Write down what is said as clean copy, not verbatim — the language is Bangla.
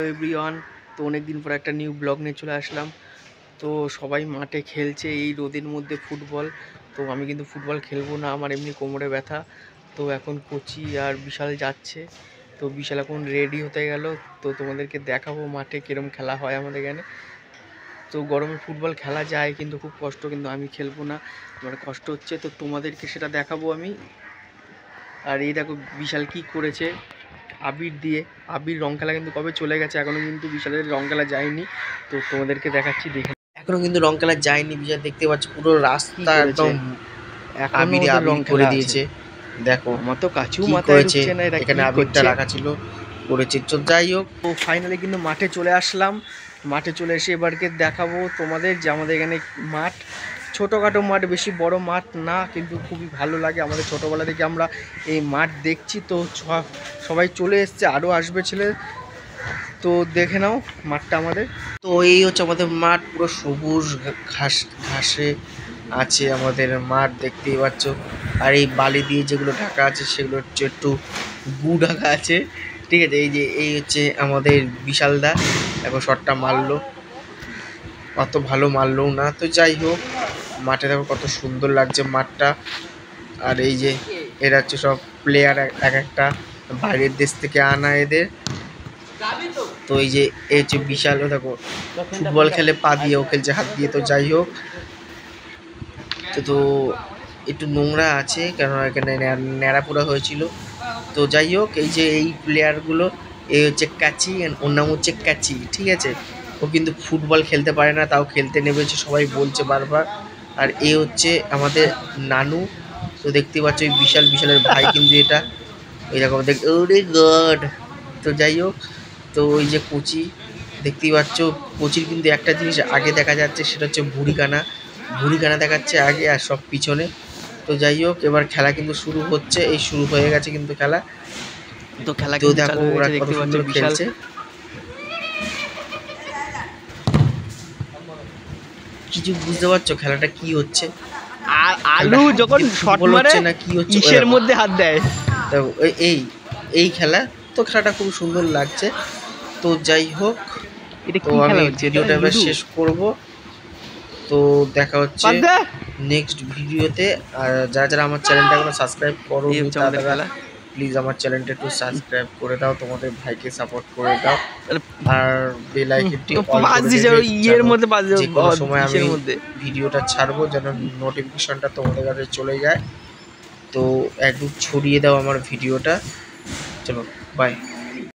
এভরিওয়ান, তো অনেক দিন পর একটা নিউ ব্লগ নিয়ে চলে আসলাম। তো সবাই মাঠে খেলছে এই রোদের মধ্যে ফুটবল। তো আমি কিন্তু ফুটবল খেলবো না, আমার এমনি কোমরে ব্যথা। তো এখন কোচি আর বিশাল যাচ্ছে। তো বিশাল এখন রেডি হতে গেল। তো তোমাদেরকে দেখাবো মাঠে কিরম খেলা হয় আমাদের এখানে। তো গরমে ফুটবল খেলা যায় কিন্তু খুব কষ্ট, কিন্তু আমি খেলবো না, আমার কষ্ট হচ্ছে। তো তোমাদেরকে সেটা দেখাবো আমি। আর এই দেখো বিশাল কি করেছে আবির দিয়ে। আবির রং খেলা কিন্তু কবে চলে গেছে, এখনো কিন্তু বিশালের রং খেলা যায়নি। তো তোমাদেরকে দেখাচ্ছি, দেখে এখনো কিন্তু রং খেলা যায়নি বিশাল। দেখতে পাচ্ছ পুরো রাস্তা একদম আবিরে আবির করে দিয়েছে। দেখো আমার তো কাছেও কি মাথায় করেছে, ঢুকছে না এরা এখানে কি আবিরটা করছে। রাখা ছিল, করেছে। তো যাই হোক, তো ফাইনালি কিন্তু মাঠে চলে আসলাম। মাঠে চলে এসে এবারকে দেখাবো তোমাদের যে আমাদের এখানে মাঠ ছোটোখাটো মাঠ, বেশি বড় মাঠ না, কিন্তু খুবই ভালো লাগে। আমাদের ছোটোবেলা থেকে আমরা এই মাঠ দেখছি। তো সবাই চলে এসছে, আরও আসবে ছেলে। তো দেখে নাও মাঠটা আমাদের। তো এই হচ্ছে আমাদের মাঠ, পুরো সবুজ ঘাসে আছে আমাদের মাঠ, দেখতেই পাচ্ছ। আর এই বালি দিয়ে যেগুলো ঢাকা আছে সেগুলো হচ্ছে একটু গু ঢাকা আছে, ঠিক আছে। এই হচ্ছে আমাদের বিশালদা, দেখো শটটা মারলো, অত ভালো মারলো না। তো যাই হোক, মাঠে দেখো কত সুন্দর লাগছে মাঠটা। আর এই যে এরা হচ্ছে সব প্লেয়ার, এক একটা বাইরের দেশ থেকে আনা এদের। তো এই যে এই হচ্ছে বিশালও দেখো ফুটবল খেলে পা দিয়ে, ও খেলছে হাত দিয়ে। তো যাই হোক, তো একটু নোংরা আছে কারণ এখানে ন্যাড়াপোড়া হয়েছিল। তো যাই হোক, এই যে এই প্লেয়ারগুলো, এই হচ্ছে কাচি, ওর নাম হচ্ছে কাচি, ঠিক আছে। ও কিন্তু ফুটবল খেলতে পারে না, তাও খেলতে নেমেছে, সবাই বলছে বারবার। আর এ হচ্ছে আমাদের নানু। তো দেখতে পাচ্ছ এই বিশালের ভাই কিন্তু এটা, ওই রকম দেখ, ওরে গড। তো যাই হোক, তো ওই যে কোচি দেখতেই পাচ্ছ, কোচির কিন্তু একটা জিনিস আগে দেখা যাচ্ছে, সেটা হচ্ছে ভুঁড়িখানা দেখাচ্ছে আগে আর সব পিছনে। তো যাই হোক, এবার খেলা কিন্তু শুরু হচ্ছে, এই শুরু হয়ে গেছে কিন্তু খেলা। তো খেলা তো কিন্তু দেখো চালু হয়ে ওরা গেছে, কত দেখতে পাচ্ছ সুন্দর বিশাল। খেলছে। কিছু বুঝতে পারছো খেলাটা কি হচ্ছে? আলু যখন শট মারে না কি হচ্ছে, ইসের মধ্যে হাত দেয়। দেখো এই খেলা। তো খেলাটা খুব সুন্দর লাগছে। তো যাই হোক, এটা তো কি আমি খেলা হচ্ছে? ভিডিওটা এবার শেষ করব। তো দেখা হচ্ছে নেক্সট ভিডিওতে। আর যারা আমার চ্যানেলটা এখনো সাবস্ক্রাইব করো, এই হচ্ছে আমাদের খেলা। প্লিজ আমার চ্যানেলটা একটু সাবস্ক্রাইব করে দাও, তোমাদের ভাইকে সাপোর্ট করে দাও। আর বেল আইকনটি অল পাঁচ করে দিছে দেবে, ইয়ের যেন মধ্যে, পাঁচ যে কোনো সময় আমি ইসের মধ্যে। ভিডিওটা ছাড়বো যেন নোটিফিকেশনটা তোমাদের কাছে চলে যায়। তো একটু ছড়িয়ে দাও আমার ভিডিওটা। চলো, বাই।